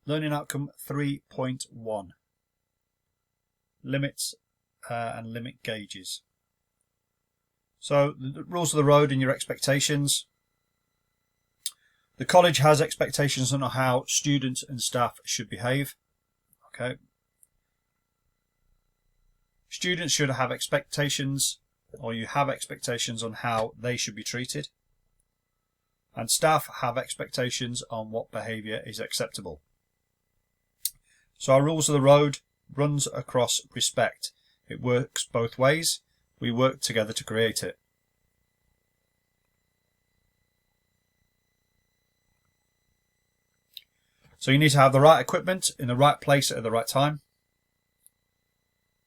Learning outcome 3.1. Limits and limit gauges. So the rules of the road and your expectations. The college has expectations on how students and staff should behave. Okay. Students should have expectations, or you have expectations on how they should be treated. And staff have expectations on what behaviour is acceptable. So our rules of the road runs across respect. It works both ways. We work together to create it. So you need to have the right equipment in the right place at the right time.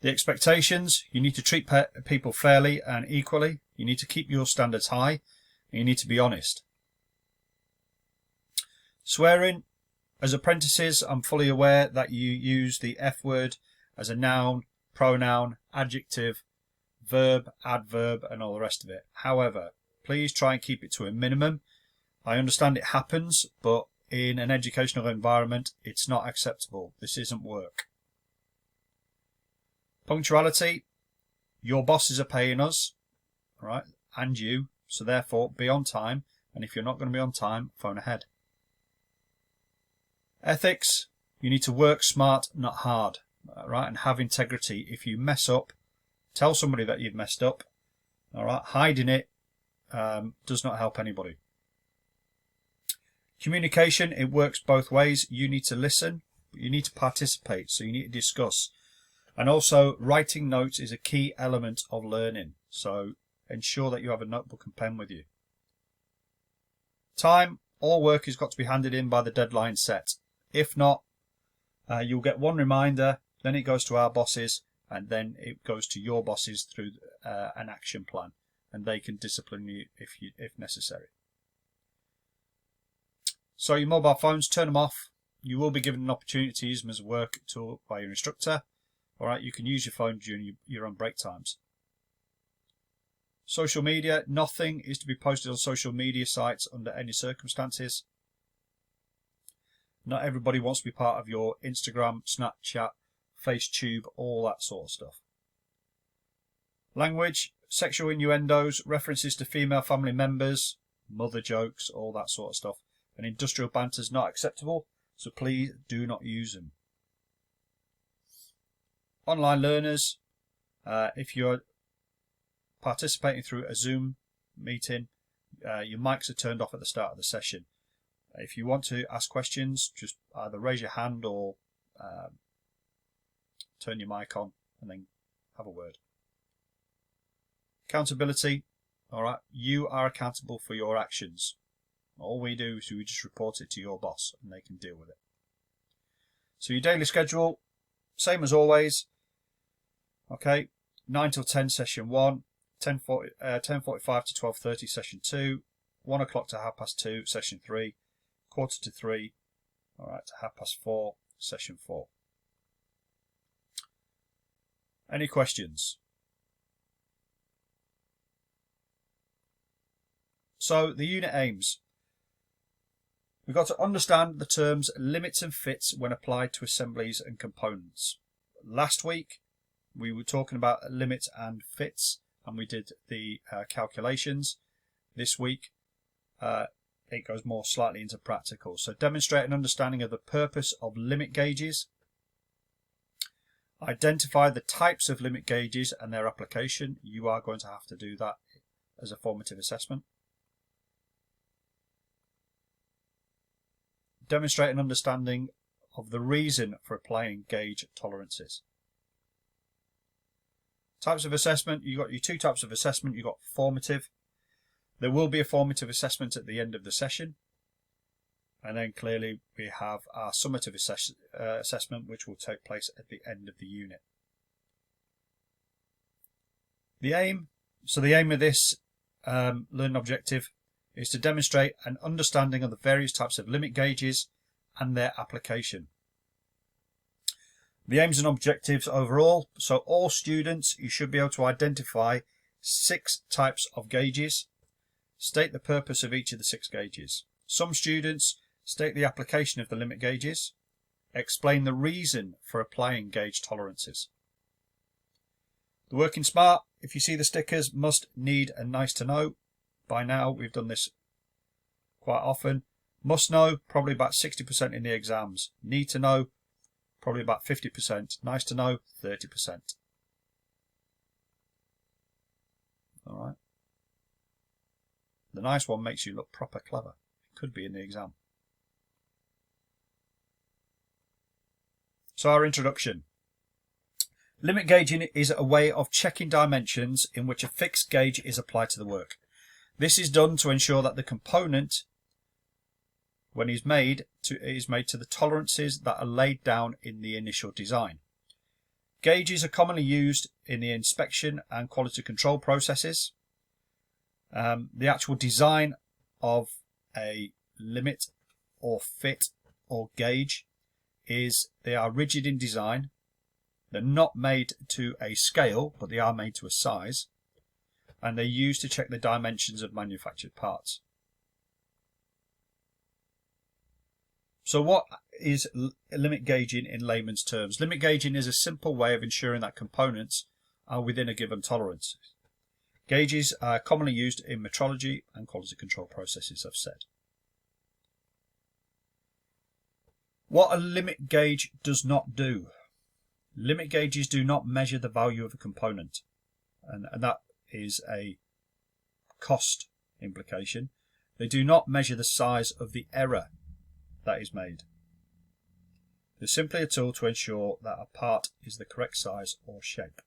The expectations, you need to treat people fairly and equally. You need to keep your standards high. And you need to be honest. Swearing. As apprentices, I'm fully aware that you use the F word as a noun, pronoun, adjective, verb, adverb, and all the rest of it. However, please try and keep it to a minimum. I understand it happens, but in an educational environment, it's not acceptable. This isn't work. Punctuality. Your bosses are paying us, all right, and you, so therefore be on time. And if you're not going to be on time, phone ahead. Ethics. You need to work smart, not hard, right, and have integrity. If you mess up, tell somebody that you've messed up. All right, hiding it does not help anybody. Communication. It works both ways. You need to listen, but you need to participate. So you need to discuss. And also, writing notes is a key element of learning. So ensure that you have a notebook and pen with you. Time. All work has got to be handed in by the deadline set. If not, you'll get one reminder, then it goes to our bosses, and then it goes to your bosses through an action plan, and they can discipline you if necessary. So your mobile phones, turn them off. You will be given an opportunity to use them as a work tool by your instructor. All right, you can use your phone during your own break times. Social media. Nothing is to be posted on social media sites under any circumstances. Not everybody wants to be part of your Instagram, Snapchat, FaceTube, all that sort of stuff. Language. Sexual innuendos, references to female family members, mother jokes, all that sort of stuff. And industrial banter is not acceptable, so please do not use them. Online learners. If you're participating through a Zoom meeting, your mics are turned off at the start of the session. If you want to ask questions, just either raise your hand or turn your mic on and then have a word. Accountability. All right, you are accountable for your actions. All we do is we just report it to your boss and they can deal with it. So your daily schedule, same as always. Okay, 9 till 10 session 1, 10:45 to 12:30 session 2, 1 o'clock to 2:30 session 3, 2:45 all right, to 4:30 session 4. Any questions? So the unit aims. We've got to understand the terms limits and fits when applied to assemblies and components. Last week we were talking about limits and fits and we did the calculations. This week it goes more slightly into practical. So demonstrate an understanding of the purpose of limit gauges. Identify the types of limit gauges and their application. You are going to have to do that as a formative assessment. Demonstrate an understanding of the reason for applying gauge tolerances. Types of assessment. You've got your two types of assessment. You've got formative. There will be a formative assessment at the end of the session. And then clearly we have our summative assessment, which will take place at the end of the unit. The aim. So the aim of this learning objective is to demonstrate an understanding of the various types of limit gauges and their application. The aims and objectives overall. So all students, you should be able to identify 6 types of gauges. State the purpose of each of the 6 gauges. Some students state the application of the limit gauges. Explain the reason for applying gauge tolerances. The working smart, if you see the stickers, must, need and nice to know. By now we've done this quite often. Must know, probably about 60% in the exams. Need to know, probably about 50%. Nice to know, 30%. Alright. The nice one makes you look proper clever. It could be in the exam. So our introduction. Limit gauging is a way of checking dimensions in which a fixed gauge is applied to the work. This is done to ensure that the component, when is made to the tolerances that are laid down in the initial design. Gauges are commonly used in the inspection and quality control processes. The actual design of a limit or fit or gauge is they are rigid in design. They're not made to a scale, but they are made to a size, and they're used to check the dimensions of manufactured parts. So what is limit gauging in layman's terms? Limit gauging is a simple way of ensuring that components are within a given tolerance. Gauges are commonly used in metrology and quality control processes, I've said. What a limit gauge does not do. Limit gauges do not measure the value of a component, and that is a cost implication. They do not measure the size of the error that is made. They're simply a tool to ensure that a part is the correct size or shape.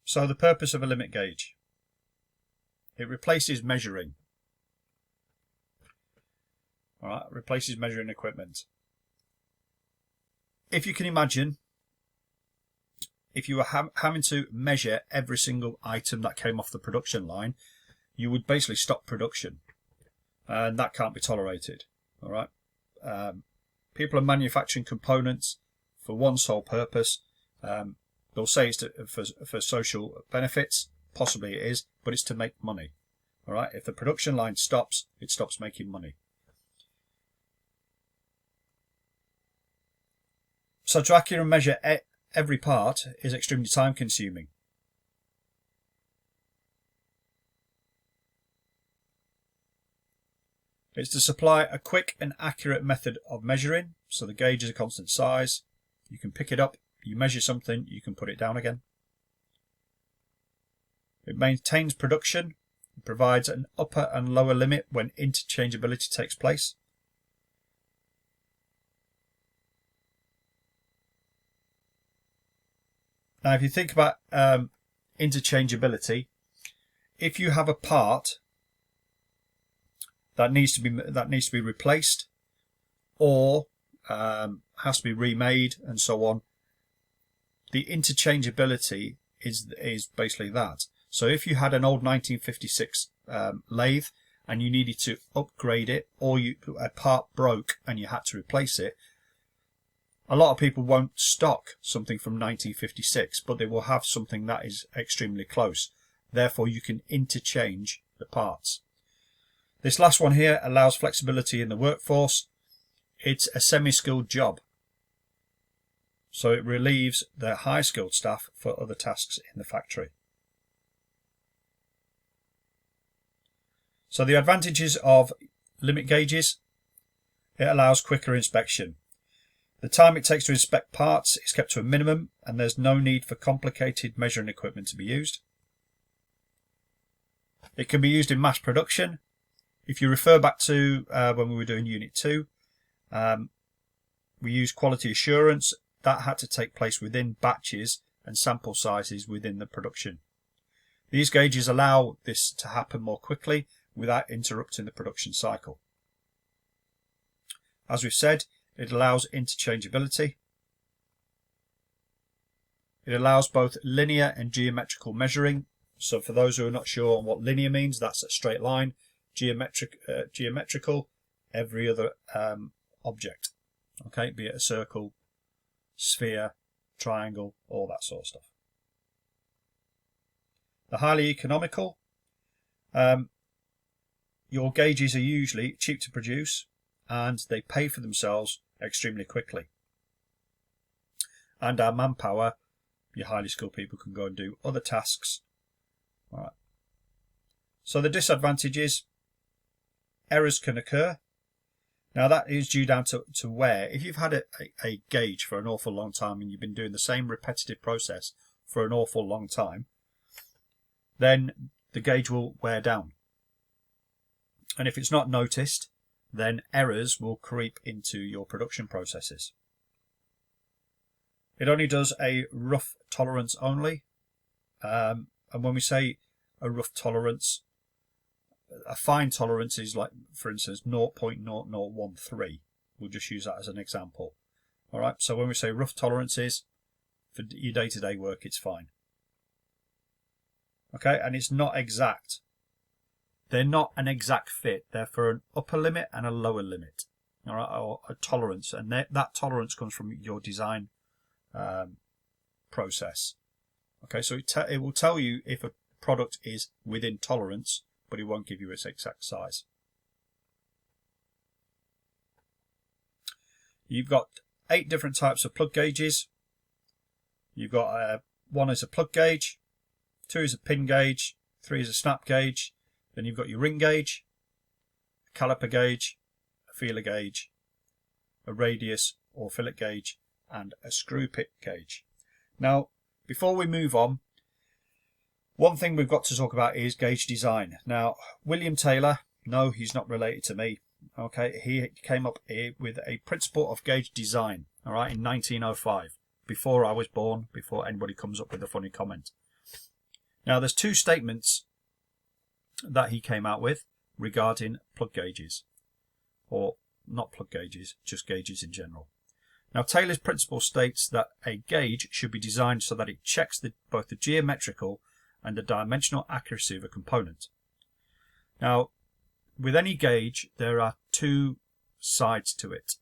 So the purpose of a limit gauge. It replaces measuring. Alright, replaces measuring equipment. If you can imagine, if you were having to measure every single item that came off the production line, you would basically stop production, and that can't be tolerated. All right, people are manufacturing components for one sole purpose. They'll say it's for social benefits. Possibly it is, but it's to make money. All right, if the production line stops, it stops making money. So to accurately measure every part is extremely time consuming. It's to supply a quick and accurate method of measuring. So the gauge is a constant size. You can pick it up, you measure something, you can put it down again. It maintains production. It provides an upper and lower limit when interchangeability takes place. Now, if you think about interchangeability, if you have a part that needs to be replaced, or has to be remade, and so on, the interchangeability is basically that. So if you had an old 1956 lathe and you needed to upgrade it, or a part broke and you had to replace it, a lot of people won't stock something from 1956, but they will have something that is extremely close. Therefore, you can interchange the parts. This last one here allows flexibility in the workforce. It's a semi-skilled job, so it relieves the high-skilled staff for other tasks in the factory. So the advantages of limit gauges: it allows quicker inspection. The time it takes to inspect parts is kept to a minimum, and there's no need for complicated measuring equipment to be used. It can be used in mass production. If you refer back to when we were doing Unit 2, we used quality assurance. That had to take place within batches and sample sizes within the production. These gauges allow this to happen more quickly without interrupting the production cycle. As we've said, it allows interchangeability. It allows both linear and geometrical measuring. So for those who are not sure what linear means, that's a straight line. Geometrical, every other object. Okay, be it a circle, sphere, triangle, all that sort of stuff. They're highly economical. your gauges are usually cheap to produce and they pay for themselves extremely quickly. And our manpower, your highly skilled people can go and do other tasks. All right. So the disadvantage is errors can occur. Now that is due down to where. If you've had a gauge for an awful long time and you've been doing the same repetitive process for an awful long time, then the gauge will wear down. And if it's not noticed, then errors will creep into your production processes. It only does a rough tolerance only. And when we say a rough tolerance, a fine tolerance is like, for instance, 0.0013. We'll just use that as an example. All right. So when we say rough tolerances, for your day-to-day work, it's fine. Okay. And it's not exact. They're not an exact fit. They're for an upper limit and a lower limit. All right. Or a tolerance. And that tolerance comes from your design process. Okay. So it will tell you if a product is within tolerance, but it won't give you its exact size. You've got 8 different types of plug gauges. You've got one is a plug gauge, 2 is a pin gauge, 3 is a snap gauge. Then you've got your ring gauge, a caliper gauge, a feeler gauge, a radius or fillet gauge, and a screw pit gauge. Now, before we move on, one thing we've got to talk about is gauge design. Now, William Taylor, no, he's not related to me. Okay, he came up with a principle of gauge design, all right, in 1905, before I was born, before anybody comes up with a funny comment. Now, there's 2 statements that he came out with regarding plug gauges, or not plug gauges, just gauges in general. Now, Taylor's principle states that a gauge should be designed so that it checks both the geometrical and the dimensional accuracy of a component. Now, with any gauge, there are 2 sides to it.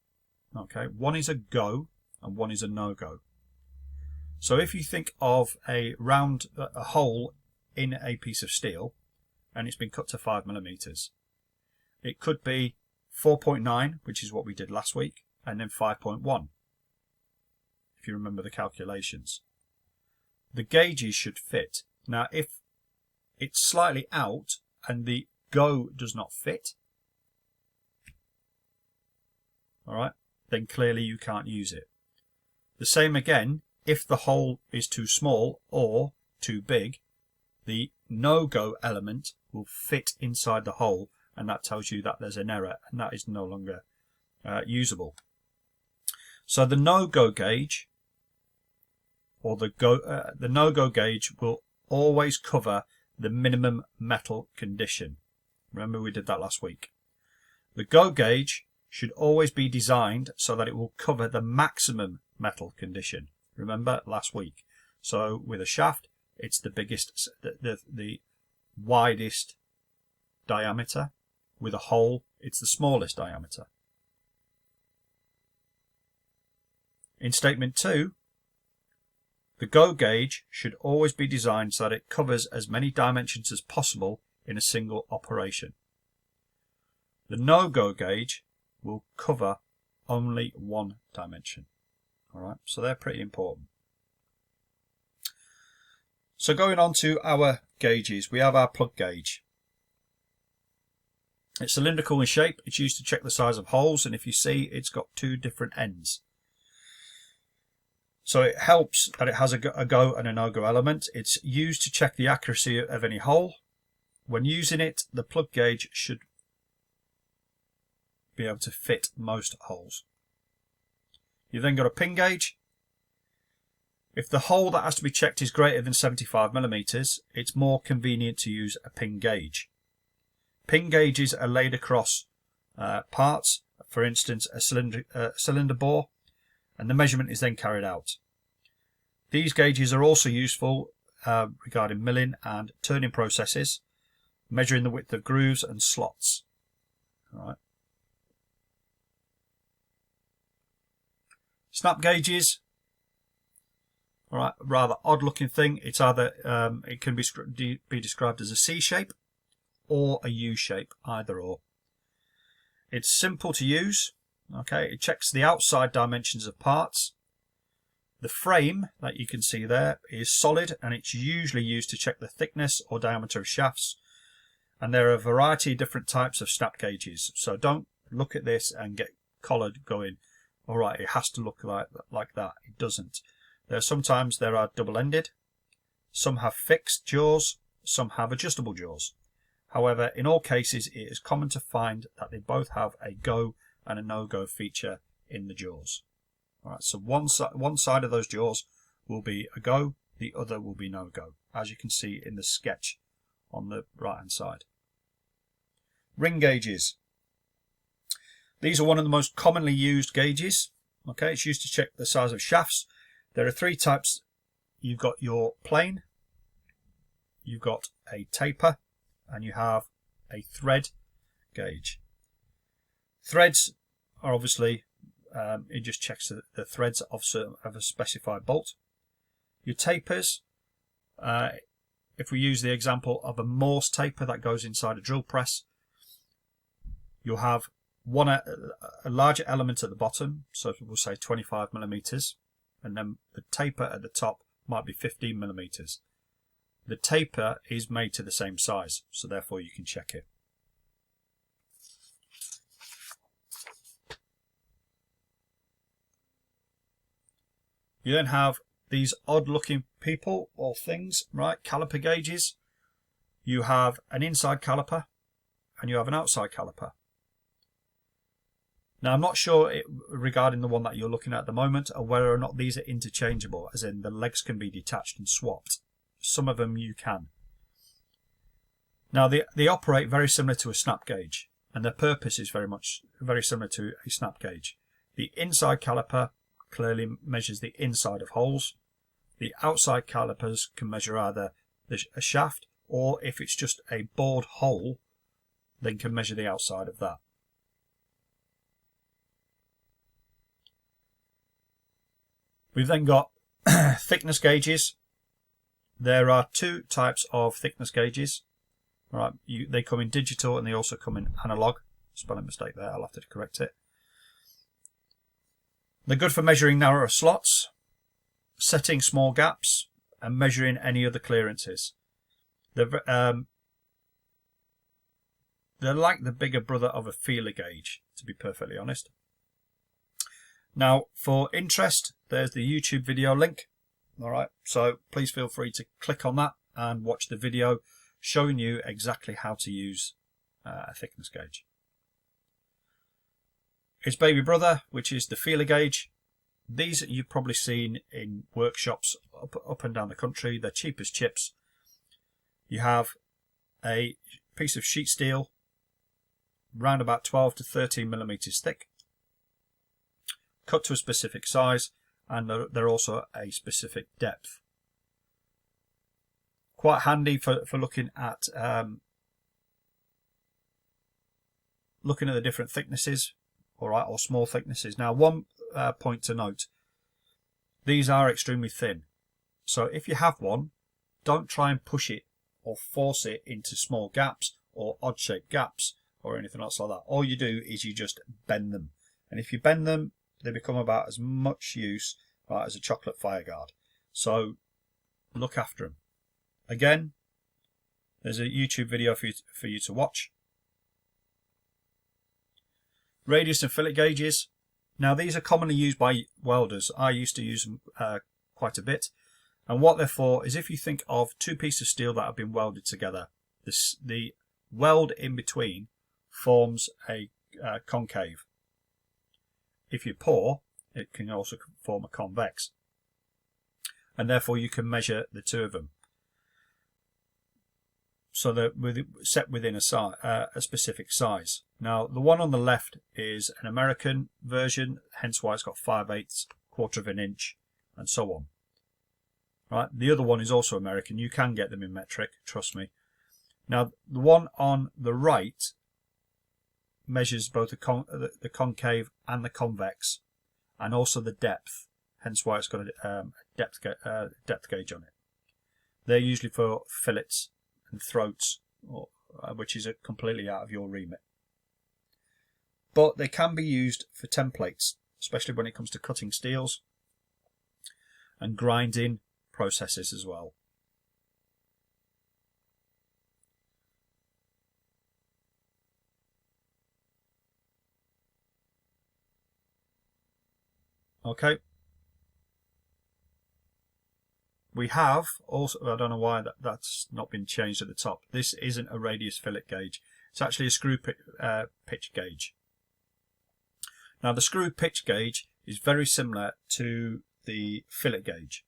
Okay, one is a go and one is a no-go. So if you think of a hole in a piece of steel and it's been cut to 5 millimeters, it could be 4.9, which is what we did last week, and then 5.1, if you remember the calculations. The gauges should fit. Now, if it's slightly out and the go does not fit, all right, then clearly you can't use it. The same again, if the hole is too small or too big, the no-go element will fit inside the hole, and that tells you that there's an error and that is no longer usable. So the no-go gauge or the no-go gauge will always cover the minimum metal condition. Remember, we did that last week. The go gauge should always be designed so that it will cover the maximum metal condition. Remember last week. So with a shaft, it's the biggest, the widest diameter. With a hole, it's the smallest diameter. In statement 2, the go gauge should always be designed so that it covers as many dimensions as possible in a single operation. The no-go gauge will cover only 1 dimension. All right, so they're pretty important. So going on to our gauges, we have our plug gauge. It's cylindrical in shape. It's used to check the size of holes, and if you see, it's got 2 different ends. So it helps that it has a go and a no-go element. It's used to check the accuracy of any hole. When using it, the plug gauge should be able to fit most holes. You've then got a pin gauge. If the hole that has to be checked is greater than 75 millimeters, it's more convenient to use a pin gauge. Pin gauges are laid across parts, for instance, a cylinder bore, and the measurement is then carried out. These gauges are also useful regarding milling and turning processes, measuring the width of grooves and slots. All right. Snap gauges, all right, rather odd looking thing. It's either it can be described as a C shape, or a U shape, either or. It's simple to use. Okay, it checks the outside dimensions of parts. The frame that you can see there is solid, and it's usually used to check the thickness or diameter of shafts. And there are a variety of different types of snap gauges. So don't look at this and get collared going, all right, it has to look like that. It doesn't. Sometimes there are double-ended. Some have fixed jaws. Some have adjustable jaws. However, in all cases, it is common to find that they both have a go and a no-go feature in the jaws. All right, so one side of those jaws will be a go, the other will be no-go, as you can see in the sketch on the right-hand side. Ring gauges. These are one of the most commonly used gauges. Okay, it's used to check the size of shafts. There are three types. You've got your plane, you've got a taper, and you have a thread gauge. Threads are obviously, it just checks the threads of a specified bolt. Your tapers, if we use the example of a Morse taper that goes inside a drill press, you'll have a larger element at the bottom, so we'll say 25 millimeters, and then the taper at the top might be 15 millimeters. The taper is made to the same size, so therefore you can check it. You then have these odd looking people or things, right? Caliper gauges. You have an inside caliper and you have an outside caliper. Now, I'm not sure regarding the one that you're looking at the moment, or whether or not these are interchangeable, as in the legs can be detached and swapped. Some of them you can. Now, they operate very similar to a snap gauge, and their purpose is very similar to a snap gauge. The inside caliper clearly measures the inside of holes. The outside calipers can measure either a shaft, or if it's just a bored hole, then can measure the outside of that. We've then got thickness gauges. There are two types of thickness gauges. All right, they come in digital and they also come in analog. Spelling mistake there, I'll have to correct it. They're good for measuring narrower slots, setting small gaps, and measuring any other clearances. They're like the bigger brother of a feeler gauge, to be perfectly honest. Now, for interest, there's the YouTube video link. All right, so please feel free to click on that and watch the video showing you exactly how to use a thickness gauge. Its baby brother, which is the feeler gauge. These you've probably seen in workshops up and down the country. They're cheap as chips. You have a piece of sheet steel, around about 12 to 13 millimeters thick, cut to a specific size, and they're also a specific depth. Quite handy for looking at the different thicknesses, all right, or small thicknesses. Now, one point to note: these are extremely thin. So if you have one, don't try and push it or force it into small gaps or odd-shaped gaps or anything else like that. All you do is you just bend them, and if you bend them, they become about as much use, right, as a chocolate fire guard. So look after them. Again, there's a YouTube video for you to watch. Radius and fillet gauges. Now, these are commonly used by welders. I used to use them quite a bit. And what they're for is if you think of two pieces of steel that have been welded together, the weld in between forms a concave. If you pour, it can also form a convex. And therefore you can measure the two of them. So they're set within a specific size. Now, the one on the left is an American version, hence why it's got 5/8, quarter of an inch, and so on. Right? The other one is also American. You can get them in metric, trust me. Now, the one on the right measures both the concave and the convex, and also the depth, hence why it's got a depth gauge on it. They're usually for fillets and throats, or which is completely out of your remit. But they can be used for templates, especially when it comes to cutting steels and grinding processes as well. Okay. We have also, I don't know why that's not been changed at the top. This isn't a radius fillet gauge. It's actually a screw pitch gauge. Now the screw pitch gauge is very similar to the fillet gauge,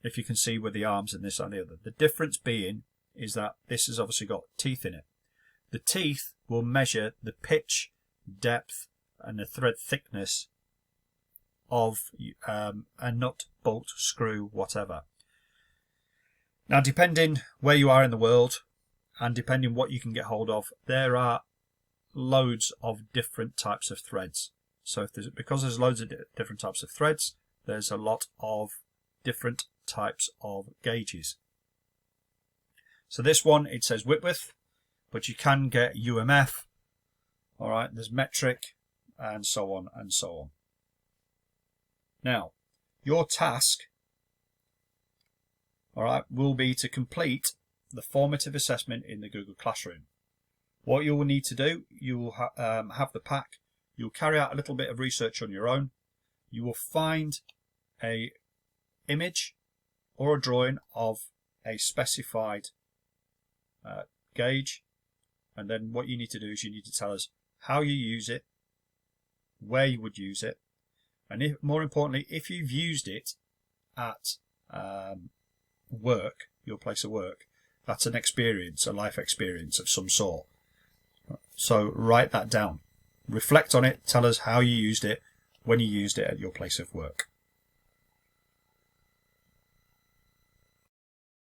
if you can see with the arms and this and the other. The difference being is that this has obviously got teeth in it. The teeth will measure the pitch, depth and the thread thickness of a nut, bolt, screw, whatever. Now depending where you are in the world and depending what you can get hold of, there are loads of different types of threads. So because there's loads of different types of threads, there's a lot of different types of gauges. So this one, it says Whitworth, but you can get UMF. All right, there's metric and so on and so on. Now, your task, all right, will be to complete the formative assessment in the Google Classroom. What you will need to do, you will have the pack. You'll carry out a little bit of research on your own. You will find a image or a drawing of a specified gauge, and then what you need to do is you need to tell us how you use it, where you would use it, and if, more importantly, if you've used it at work, your place of work, that's an experience, a life experience of some sort. So write that down. Reflect on it. Tell us how you used it, when you used it at your place of work.